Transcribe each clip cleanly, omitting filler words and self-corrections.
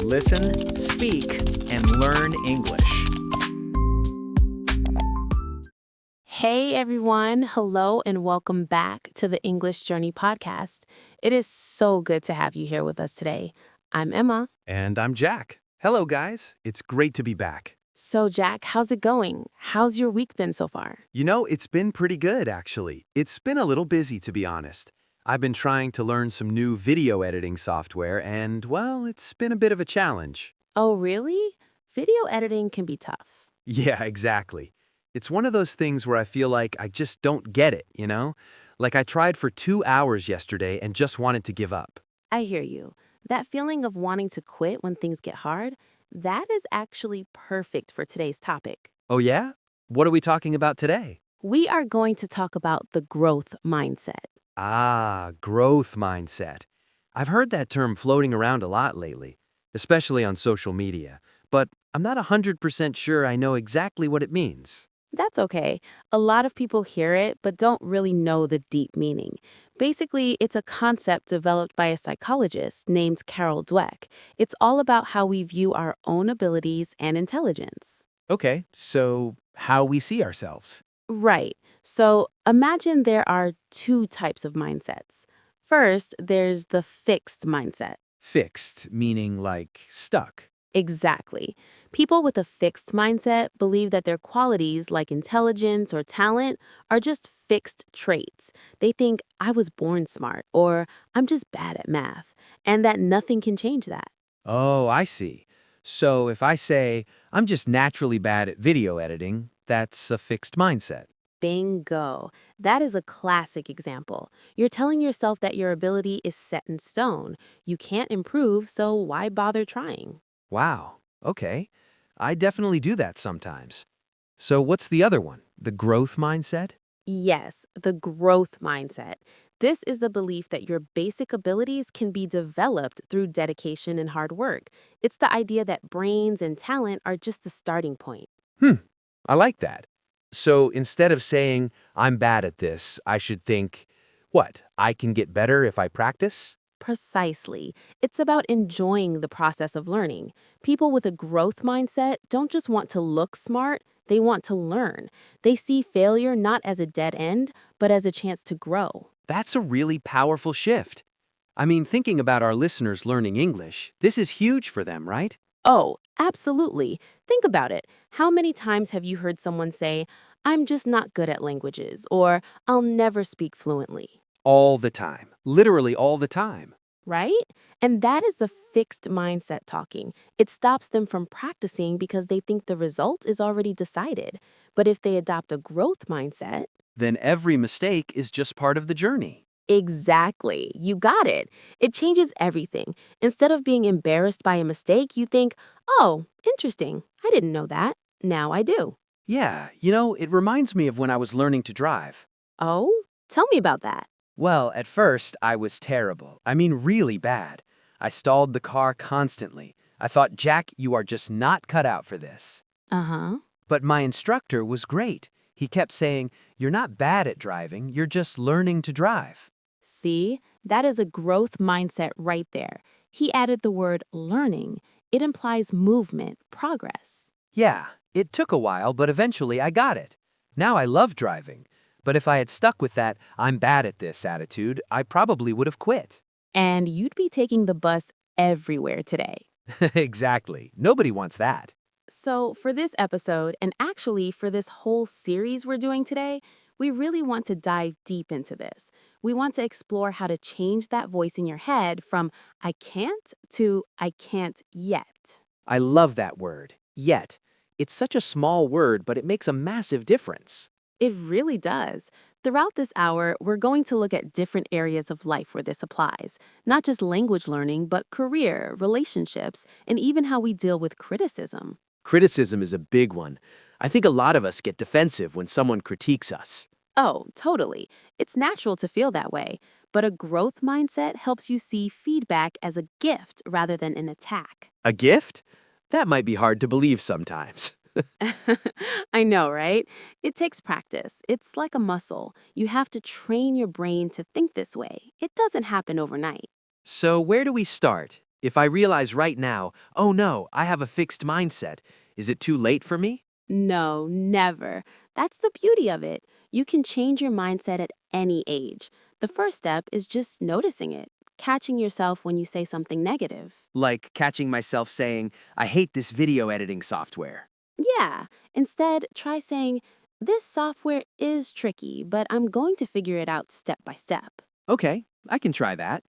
Listen, speak, and learn English. Hey everyone, hello and welcome back to the English Journey podcast. It is so good to have you here with us today. I'm Emma. And I'm Jack. Hello, guys. It's great to be back. So Jack, how's it going? How's your week been so far? It's been pretty good, actually. It's been a little busy, to be honest. I've been trying to learn some new video editing software, and, well, it's been a bit of a challenge. Oh really? Video editing can be tough. Yeah, exactly. It's one of those things where I feel like I just don't get it, you know? Like I tried for 2 hours yesterday and just wanted to give up. I hear you. That feeling of wanting to quit when things get hard, that is actually perfect for today's topic. Oh, yeah? What are we talking about today? We are going to talk about the growth mindset. Ah, growth mindset. I've heard that term floating around a lot lately, especially on social media, but I'm not 100% sure I know exactly what it means. That's okay. A lot of people hear it, but don't really know the deep meaning. Basically, it's a concept developed by a psychologist named Carol Dweck. It's all about how we view our own abilities and intelligence. Okay, so how we see ourselves. Right. So imagine there are two types of mindsets. First, there's the fixed mindset. Fixed, meaning like stuck. Exactly. People with a fixed mindset believe that their qualities like intelligence or talent are just fixed traits. They think, I was born smart, or I'm just bad at math, and that nothing can change that. Oh, I see. So if I say, I'm just naturally bad at video editing, that's a fixed mindset. Bingo. That is a classic example. You're telling yourself that your ability is set in stone. You can't improve, so why bother trying? Wow, okay. I definitely do that sometimes. So what's the other one? The growth mindset? Yes, the growth mindset. This is the belief that your basic abilities can be developed through dedication and hard work. It's the idea that brains and talent are just the starting point. Hmm, I like that. So instead of saying, I'm bad at this, I should think, what, I can get better if I practice? Precisely. It's about enjoying the process of learning. People with a growth mindset don't just want to look smart, they want to learn. They see failure not as a dead end, but as a chance to grow. That's a really powerful shift. I mean, thinking about our listeners learning English, this is huge for them, right? Oh, absolutely. Think about it. How many times have you heard someone say, I'm just not good at languages, or I'll never speak fluently? All the time. Literally all the time. Right? And that is the fixed mindset talking. It stops them from practicing because they think the result is already decided. But if they adopt a growth mindset, Then every mistake is just part of the journey. exactly, you got it. It changes everything. Instead of being embarrassed by a mistake, you think, oh, interesting. I didn't know that. Now I do. Yeah, it reminds me of when I was learning to drive. Oh, tell me about that. Well, at first, I was terrible. I mean, really bad. I stalled the car constantly. I thought, Jack, you are just not cut out for this. Uh huh. But my instructor was great. He kept saying, you're not bad at driving, you're just learning to drive. See, that is a growth mindset right there. He added the word learning. It implies movement, progress. Yeah, it took a while, but eventually I got it. Now I love driving. But if I had stuck with that I'm bad at this attitude, I probably would have quit. And you'd be taking the bus everywhere today. Exactly. Nobody wants that. So, for this episode, and actually for this whole series we're doing today, we really want to dive deep into this. We want to explore how to change that voice in your head from I can't to I can't yet. I love that word, yet. It's such a small word, but it makes a massive difference. It really does. Throughout this hour, we're going to look at different areas of life where this applies, not just language learning, but career, relationships, and even how we deal with criticism. Criticism is a big one. I think a lot of us get defensive when someone critiques us. Oh, totally. It's natural to feel that way, but a growth mindset helps you see feedback as a gift rather than an attack. A gift? That might be hard to believe sometimes. I know, right? It takes practice. It's like a muscle. You have to train your brain to think this way. It doesn't happen overnight. So where do we start? If I realize right now, oh no, I have a fixed mindset, is it too late for me? No, never. That's the beauty of it. You can change your mindset at any age. The first step is just noticing it, catching yourself when you say something negative. Like catching myself saying, I hate this video editing software. Yeah, instead, try saying, "This software is tricky, but I'm going to figure it out step by step." Okay, I can try that.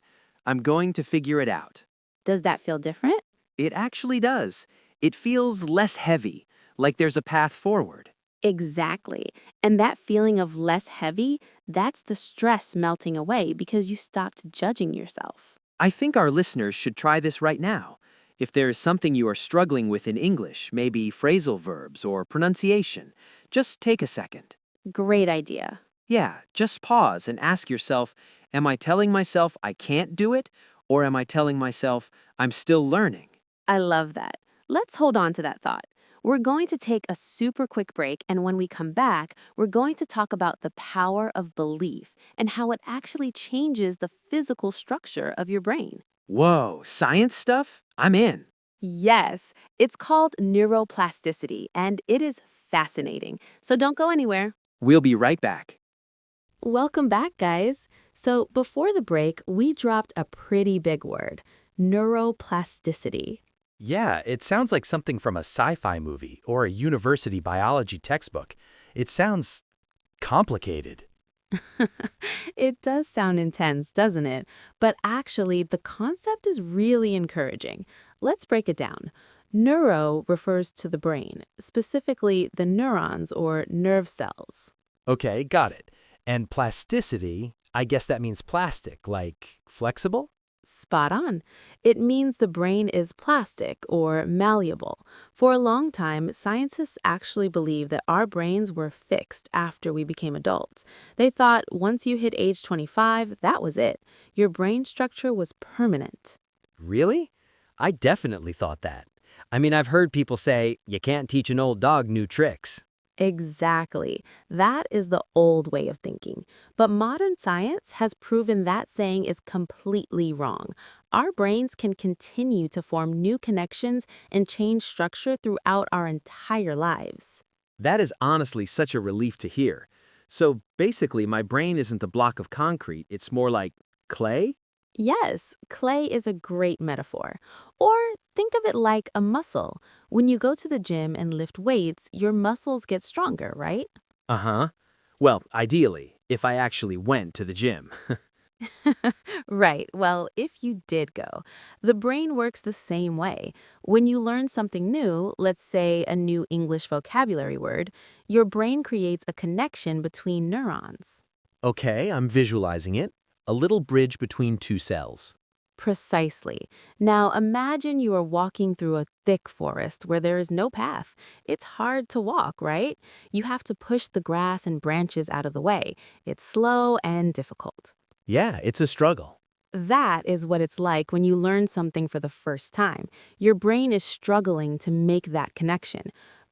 I'm going to figure it out. Does that feel different? It actually does. It feels less heavy, like there's a path forward. Exactly. And that feeling of less heavy, that's the stress melting away because you stopped judging yourself. I think our listeners should try this right now. If there is something you are struggling with in English, maybe phrasal verbs or pronunciation, just take a second. Great idea. Yeah, just pause and ask yourself, am I telling myself I can't do it? Or am I telling myself I'm still learning? I love that. Let's hold on to that thought. We're going to take a super quick break, and when we come back, we're going to talk about the power of belief and how it actually changes the physical structure of your brain. Whoa, science stuff? I'm in. Yes, it's called neuroplasticity, and it is fascinating. So don't go anywhere. We'll be right back. Welcome back, guys. So before the break, we dropped a pretty big word, neuroplasticity. Yeah, it sounds like something from a sci-fi movie or a university biology textbook. It sounds complicated. It does sound intense, doesn't it? But actually, the concept is really encouraging. Let's break it down. Neuro refers to the brain, specifically the neurons or nerve cells. Okay, got it. And plasticity, I guess that means plastic, like flexible? Spot on. It means the brain is plastic or malleable. For a long time, scientists actually believed that our brains were fixed after we became adults. They thought once you hit age 25, that was it. Your brain structure was permanent. Really? I definitely thought that. I mean, I've heard people say, you can't teach an old dog new tricks. Exactly. That is the old way of thinking. But modern science has proven that saying is completely wrong. Our brains can continue to form new connections and change structure throughout our entire lives. That is honestly such a relief to hear. So basically, my brain isn't a block of concrete, it's more like clay? Yes, clay is a great metaphor. Or think of it like a muscle. When you go to the gym and lift weights, your muscles get stronger, right? Uh-huh. Well, ideally, if I actually went to the gym. Right. Well, if you did go, the brain works the same way. When you learn something new, let's say a new English vocabulary word, your brain creates a connection between neurons. Okay, I'm visualizing it. A little bridge between two cells. Precisely. Now imagine you are walking through a thick forest where there is no path. It's hard to walk, right? You have to push the grass and branches out of the way. It's slow and difficult. Yeah, it's a struggle. That is what it's like when you learn something for the first time. Your brain is struggling to make that connection.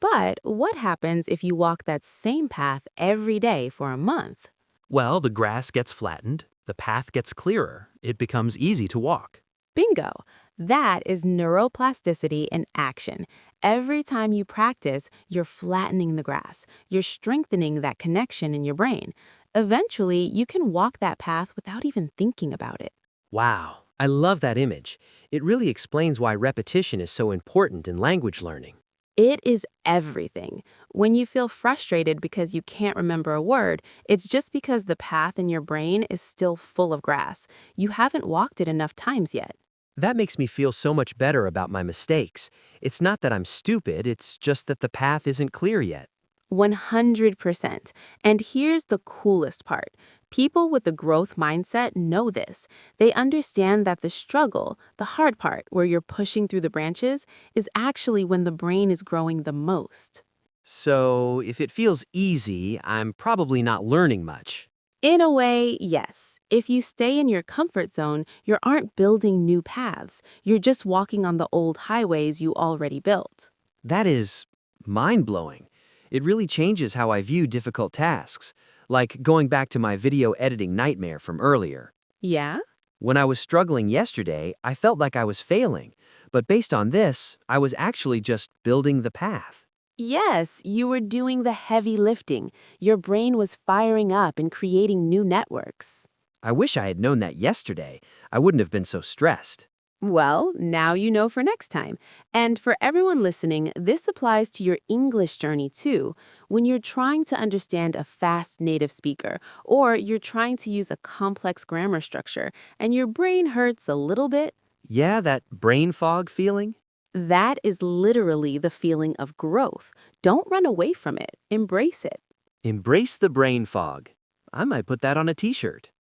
But what happens if you walk that same path every day for a month? Well, the grass gets flattened, the path gets clearer, it becomes easy to walk. Bingo! That is neuroplasticity in action. Every time you practice, you're flattening the grass. You're strengthening that connection in your brain. Eventually, you can walk that path without even thinking about it. Wow, I love that image. It really explains why repetition is so important in language learning. It is everything. When you feel frustrated because you can't remember a word, it's just because the path in your brain is still full of grass. You haven't walked it enough times yet. That makes me feel so much better about my mistakes. It's not that I'm stupid, it's just that the path isn't clear yet. 100%. And here's the coolest part. People with a growth mindset know this. They understand that the struggle, the hard part where you're pushing through the branches, is actually when the brain is growing the most. So, if it feels easy, I'm probably not learning much. In a way, yes. If you stay in your comfort zone, you aren't building new paths. You're just walking on the old highways you already built. That is mind-blowing. It really changes how I view difficult tasks, like going back to my video editing nightmare from earlier. Yeah? When I was struggling yesterday, I felt like I was failing. But based on this, I was actually just building the path. Yes, you were doing the heavy lifting. Your brain was firing up and creating new networks. I wish I had known that yesterday. I wouldn't have been so stressed. Well, now you know for next time. And for everyone listening, this applies to your English journey too. When you're trying to understand a fast native speaker, or you're trying to use a complex grammar structure, and your brain hurts a little bit, Yeah, that brain fog feeling? that is literally the feeling of growth. Don't run away from it. Embrace it. Embrace the brain fog. I might put that on a t-shirt.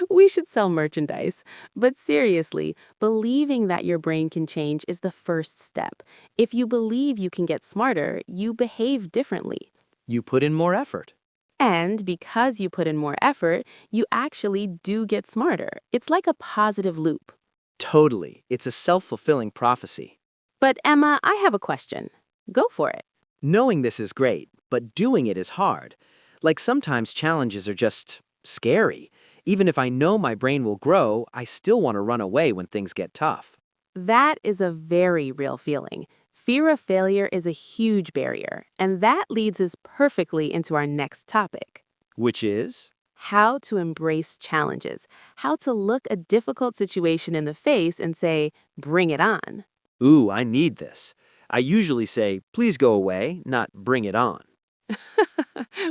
We should sell merchandise. But seriously, believing that your brain can change is the first step. If you believe you can get smarter, you behave differently. You put in more effort. And because you put in more effort, you actually do get smarter. It's like a positive loop. Totally. It's a self-fulfilling prophecy. But Emma, I have a question. Go for it. Knowing this is great, but doing it is hard. Like sometimes challenges are just scary. Even if I know my brain will grow, I still want to run away when things get tough. That is a very real feeling. Fear of failure is a huge barrier, and that leads us perfectly into our next topic. Which is? How to embrace challenges, how to look a difficult situation in the face and say, bring it on. Ooh, I need this. I usually say, please go away, not bring it on.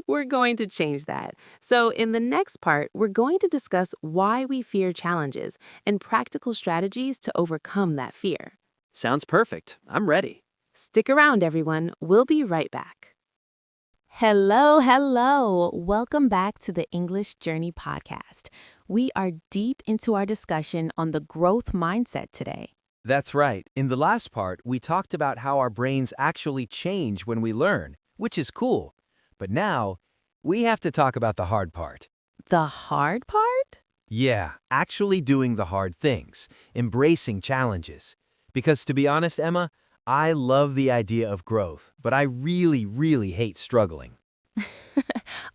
We're going to change that. So, in the next part, we're going to discuss why we fear challenges and practical strategies to overcome that fear. Sounds perfect. I'm ready. Stick around, everyone. We'll be right back. Hello, hello. Welcome back to the English Journey podcast. We are deep into our discussion on the growth mindset today. That's right. In the last part, we talked about how our brains actually change when we learn, which is cool. But now, we have to talk about the hard part. The hard part? Yeah, actually doing the hard things, embracing challenges. Because to be honest, Emma, I love the idea of growth, but I really, really hate struggling.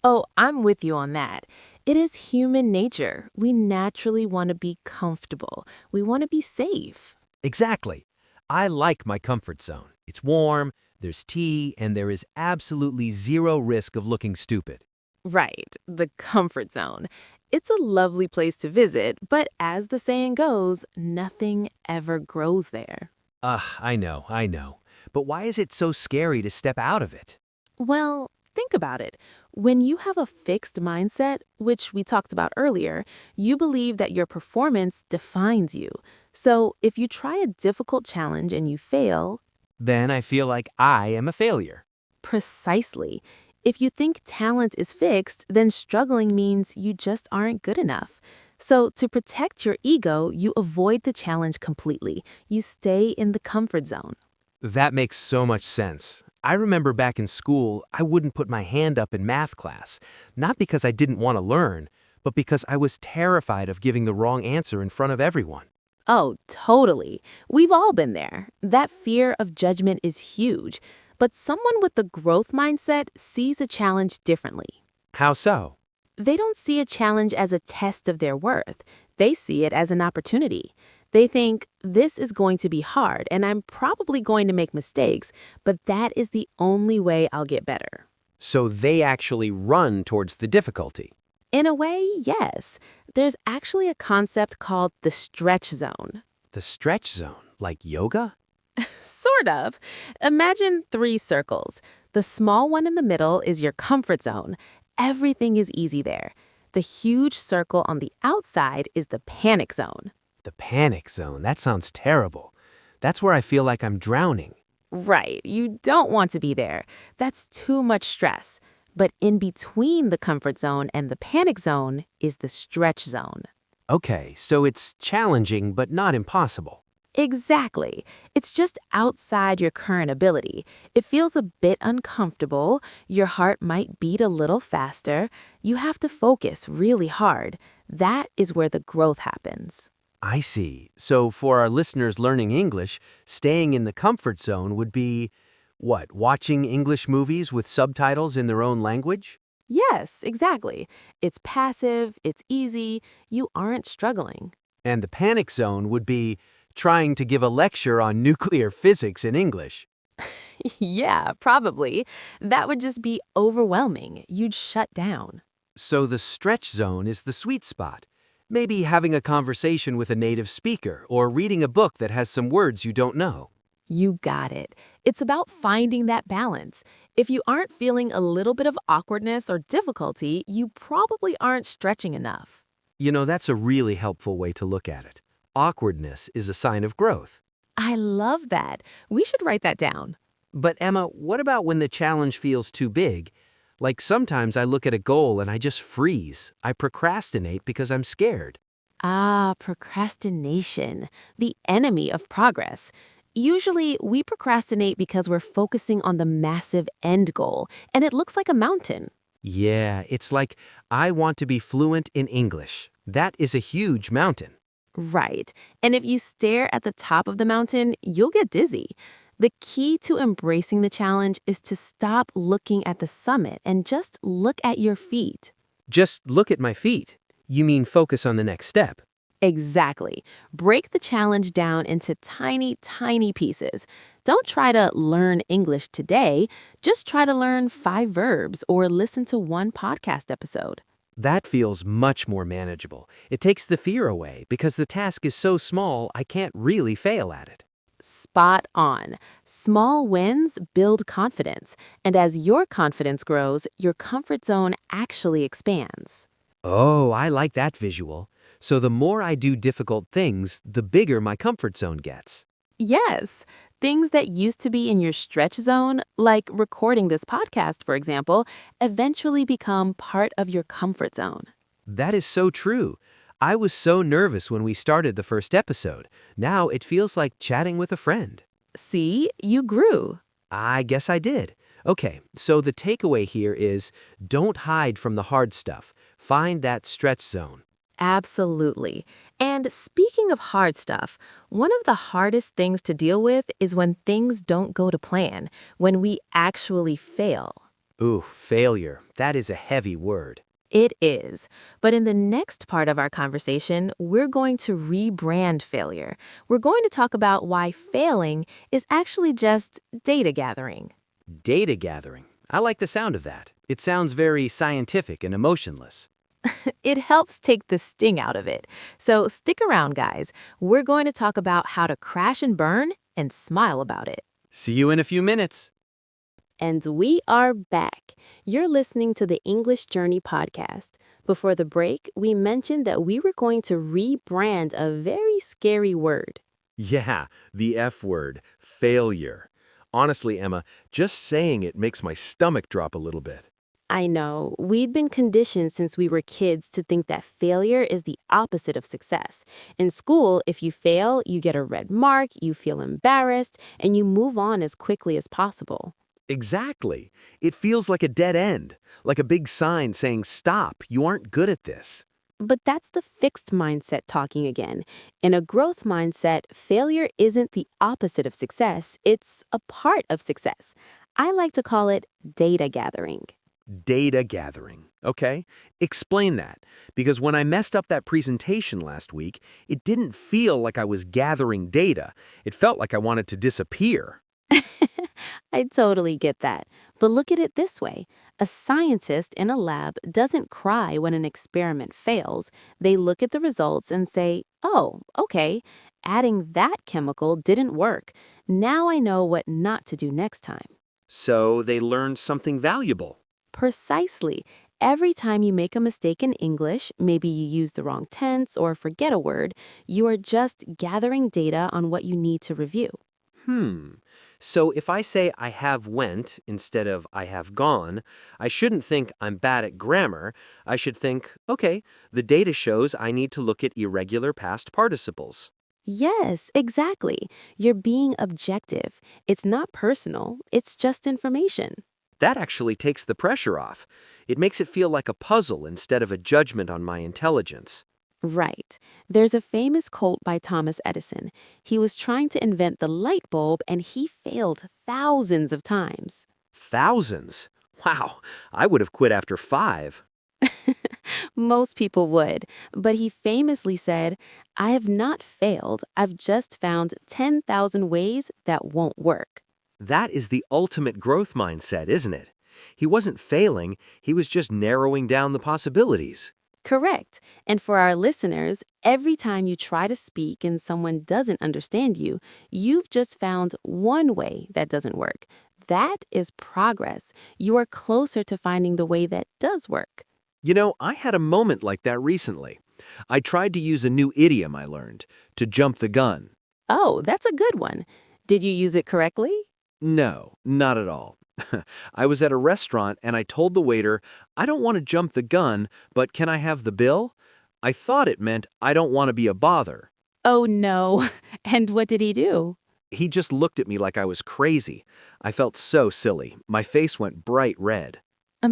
Oh, I'm with you on that. It is human nature. We naturally want to be comfortable. We want to be safe. Exactly. I like my comfort zone. It's warm, there's tea, and there is absolutely zero risk of looking stupid. Right, the comfort zone. It's a lovely place to visit, but as the saying goes, nothing ever grows there. I know. But why is it so scary to step out of it? Well, think about it. When you have a fixed mindset, which we talked about earlier, you believe that your performance defines you. So if you try a difficult challenge and you fail, Then I feel like I am a failure. precisely. If you think talent is fixed, then struggling means you just aren't good enough. So to protect your ego, you avoid the challenge completely. You stay in the comfort zone. That makes so much sense. I remember back in school, I wouldn't put my hand up in math class, not because I didn't want to learn, but because I was terrified of giving the wrong answer in front of everyone. Oh, totally. We've all been there. That fear of judgment is huge. But someone with the growth mindset sees a challenge differently. How so? They don't see a challenge as a test of their worth. They see it as an opportunity. They think, this is going to be hard and I'm probably going to make mistakes, but that is the only way I'll get better. So they actually run towards the difficulty. In a way, yes. There's actually a concept called the stretch zone. The stretch zone, like yoga? Sort of. Imagine 3 circles. The small one in the middle is your comfort zone. Everything is easy there. The huge circle on the outside is the panic zone. The panic zone, that sounds terrible. That's where I feel like I'm drowning. Right, you don't want to be there. That's too much stress. But in between the comfort zone and the panic zone is the stretch zone. Okay, so it's challenging but not impossible. Exactly. It's just outside your current ability. It feels a bit uncomfortable. Your heart might beat a little faster. You have to focus really hard. That is where the growth happens. I see. So for our listeners learning English, staying in the comfort zone would be, what, watching English movies with subtitles in their own language? Yes, exactly. It's passive, it's easy, you aren't struggling. And the panic zone would be trying to give a lecture on nuclear physics in English. Yeah, probably. That would just be overwhelming. You'd shut down. So the stretch zone is the sweet spot. Maybe having a conversation with a native speaker or reading a book that has some words you don't know. You got it. It's about finding that balance. If you aren't feeling a little bit of awkwardness or difficulty, you probably aren't stretching enough. You know, that's a really helpful way to look at it. Awkwardness is a sign of growth. I love that. We should write that down. But Emma, what about when the challenge feels too big? Like sometimes I look at a goal and I just freeze. I procrastinate because I'm scared. Ah, procrastination, the enemy of progress. Usually, we procrastinate because we're focusing on the massive end goal, and it looks like a mountain. Yeah, it's like I want to be fluent in English. That is a huge mountain. Right. And if you stare at the top of the mountain, you'll get dizzy. The key to embracing the challenge is to stop looking at the summit and just look at your feet. Just look at my feet. You mean focus on the next step. Exactly. Break the challenge down into tiny, tiny pieces. Don't try to learn English today. Just try to learn 5 verbs or listen to one podcast episode. That feels much more manageable. It takes the fear away because the task is so small I can't really fail at it. Spot on. Small wins build confidence. And as your confidence grows, your comfort zone actually expands. Oh, I like that visual. So the more I do difficult things, the bigger my comfort zone gets. Yes, things that used to be in your stretch zone, like recording this podcast, for example, eventually become part of your comfort zone. That is so true. I was so nervous when we started the first episode. Now it feels like chatting with a friend. See, you grew. I guess I did. Okay, so the takeaway here is don't hide from the hard stuff. Find that stretch zone. Absolutely. And speaking of hard stuff, one of the hardest things to deal with is when things don't go to plan, when we actually fail. Ooh, failure. That is a heavy word. It is. But in the next part of our conversation, we're going to rebrand failure. We're going to talk about why failing is actually just data gathering. Data gathering. I like the sound of that. It sounds very scientific and emotionless. It helps take the sting out of it. So stick around, guys. We're going to talk about how to crash and burn and smile about it. See you in a few minutes. And we are back. You're listening to the English Journey podcast. Before the break, we mentioned that we were going to rebrand a very scary word. Yeah, the F word, failure. Honestly, Emma, just saying it makes my stomach drop a little bit. I know, we'd been conditioned since we were kids to think that failure is the opposite of success. In school, if you fail, you get a red mark, you feel embarrassed, and you move on as quickly as possible. Exactly. It feels like a dead end, like a big sign saying, stop, you aren't good at this. But that's the fixed mindset talking again. In a growth mindset, failure isn't the opposite of success, it's a part of success. I like to call it data gathering. Data gathering. Okay? Explain that. Because when I messed up that presentation last week, it didn't feel like I was gathering data. It felt like I wanted to disappear. I totally get that. But look at it this way. A scientist in a lab doesn't cry when an experiment fails. They look at the results and say, oh, okay, adding that chemical didn't work. Now I know what not to do next time. So they learned something valuable. Precisely. Every time you make a mistake in English, maybe you use the wrong tense or forget a word, you are just gathering data on what you need to review. So if I say I have went instead of I have gone, I shouldn't think I'm bad at grammar. I should think, okay, the data shows I need to look at irregular past participles. Yes, exactly. You're being objective. It's not personal, it's just information. That actually takes the pressure off. It makes it feel like a puzzle instead of a judgment on my intelligence. Right. There's a famous quote by Thomas Edison. He was trying to invent the light bulb and he failed thousands of times. Thousands? Wow, I would have quit after 5. Most people would, but he famously said, I have not failed, I've just found 10,000 ways that won't work. That is the ultimate growth mindset, isn't it? He wasn't failing, he was just narrowing down the possibilities. Correct. And for our listeners, every time you try to speak and someone doesn't understand you, you've just found one way that doesn't work. That is progress. You are closer to finding the way that does work. You know, I had a moment like that recently. I tried to use a new idiom I learned, to jump the gun. Oh, that's a good one. Did you use it correctly? No, not at all. I was at a restaurant and I told the waiter, I don't want to jump the gun, but can I have the bill? I thought it meant I don't want to be a bother. Oh, no. And what did he do? He just looked at me like I was crazy. I felt so silly. My face went bright red.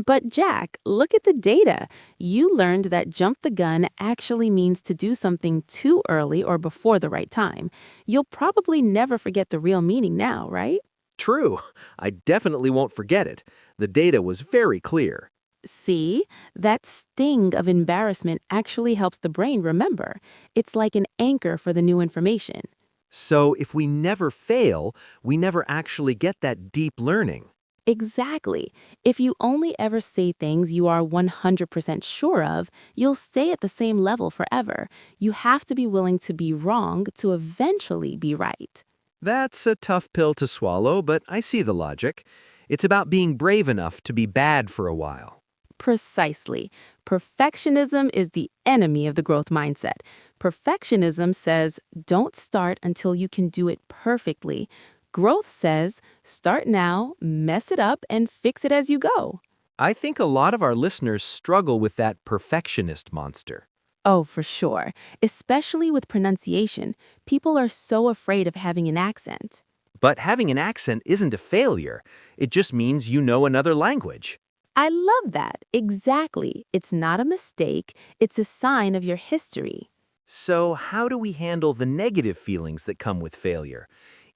But Jack, look at the data. You learned that jump the gun actually means to do something too early or before the right time. You'll probably never forget the real meaning now, right? True. I definitely won't forget it. The data was very clear. See, that sting of embarrassment actually helps the brain remember. It's like an anchor for the new information. So if we never fail, we never actually get that deep learning. Exactly. If you only ever say things you are 100% sure of, you'll stay at the same level forever. You have to be willing to be wrong to eventually be right. That's a tough pill to swallow, but I see the logic. It's about being brave enough to be bad for a while. Precisely. Perfectionism is the enemy of the growth mindset. Perfectionism says, don't start until you can do it perfectly. Growth says, start now, mess it up, and fix it as you go. I think a lot of our listeners struggle with that perfectionist monster. Oh, for sure. Especially with pronunciation. People are so afraid of having an accent. But having an accent isn't a failure. It just means you know another language. I love that. Exactly. It's not a mistake. It's a sign of your history. So how do we handle the negative feelings that come with failure?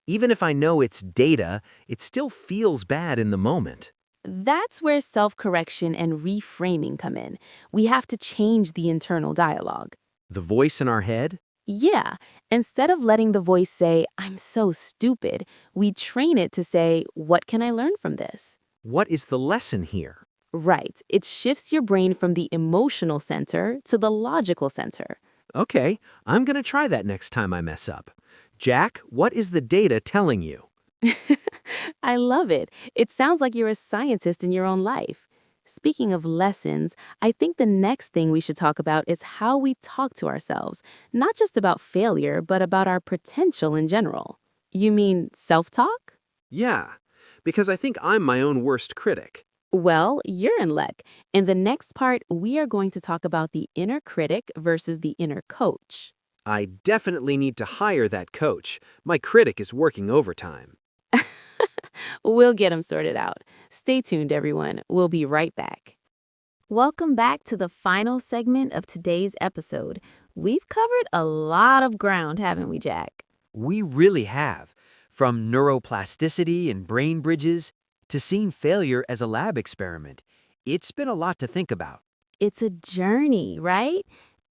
Even if I know it's data, it still feels bad in the moment. That's where self-correction and reframing come in. We have to change the internal dialogue. The voice in our head? Yeah, instead of letting the voice say, I'm so stupid, we train it to say, what can I learn from this? What is the lesson here? Right, it shifts your brain from the emotional center to the logical center. Okay, I'm going to try that next time I mess up. Jack, what is the data telling you? I love it. It sounds like you're a scientist in your own life. Speaking of lessons, I think the next thing we should talk about is how we talk to ourselves, not just about failure, but about our potential in general. You mean self-talk? Yeah, because I think I'm my own worst critic. Well, you're in luck. In the next part, we are going to talk about the inner critic versus the inner coach. I definitely need to hire that coach. My critic is working overtime. We'll get them sorted out. Stay tuned, everyone. We'll be right back. Welcome back to the final segment of today's episode. We've covered a lot of ground, haven't we, Jack? We really have. From neuroplasticity and brain bridges to seeing failure as a lab experiment. It's been a lot to think about. It's a journey, right?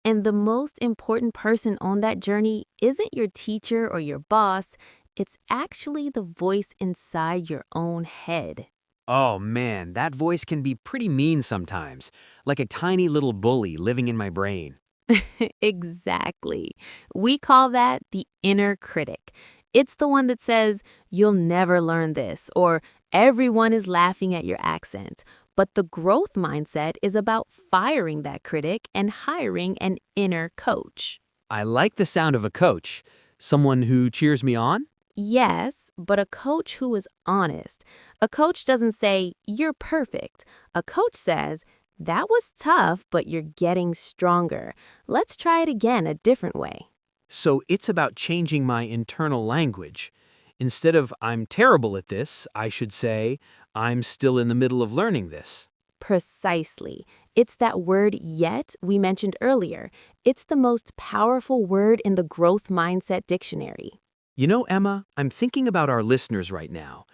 And the most important person on that journey isn't your teacher or your boss. It's actually the voice inside your own head. Oh man, that voice can be pretty mean sometimes, like a tiny little bully living in my brain. Exactly. We call that the inner critic. It's the one that says, you'll never learn this, or everyone is laughing at your accent. But the growth mindset is about firing that critic and hiring an inner coach. I like the sound of a coach, someone who cheers me on. Yes, but a coach who is honest. A coach doesn't say, you're perfect. A coach says, that was tough, but you're getting stronger. Let's try it again a different way. So it's about changing my internal language. Instead of I'm terrible at this, I should say I'm still in the middle of learning this. Precisely. It's that word yet we mentioned earlier. It's the most powerful word in the growth mindset dictionary. You know, Emma, I'm thinking about our listeners right now.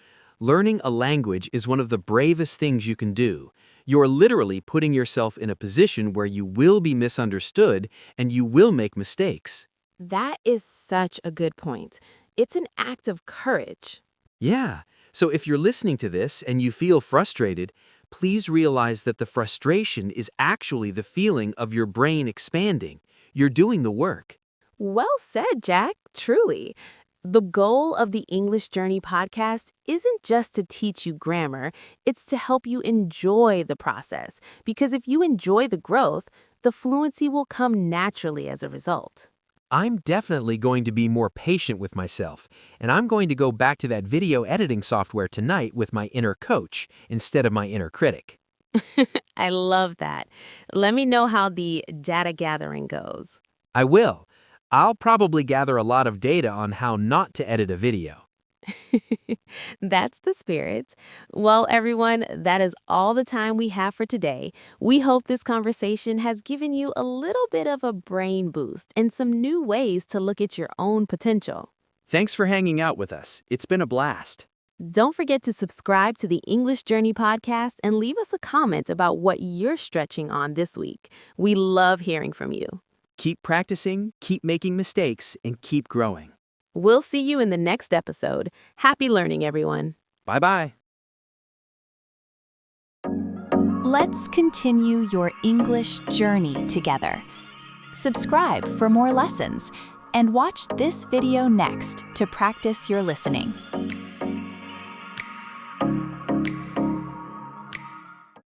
Learning a language is one of the bravest things you can do. You're literally putting yourself in a position where you will be misunderstood and you will make mistakes. That is such a good point. It's an act of courage. Yeah, so if you're listening to this and you feel frustrated, please realize that the frustration is actually the feeling of your brain expanding. You're doing the work. Well said, Jack, truly. The goal of the English Journey podcast isn't just to teach you grammar, it's to help you enjoy the process. Because if you enjoy the growth, the fluency will come naturally as a result. I'm definitely going to be more patient with myself, and I'm going to go back to that video editing software tonight with my inner coach instead of my inner critic. I love that. Let me know how the data gathering goes. I will. I'll probably gather a lot of data on how not to edit a video. That's the spirit. Well, everyone, that is all the time we have for today. We hope this conversation has given you a little bit of a brain boost and some new ways to look at your own potential. Thanks for hanging out with us. It's been a blast. Don't forget to subscribe to the English Journey podcast and leave us a comment about what you're stretching on this week. We love hearing from you. Keep practicing, keep making mistakes, and keep growing. We'll see you in the next episode. Happy learning, everyone. Bye-bye. Let's continue your English journey together. Subscribe for more lessons and watch this video next to practice your listening.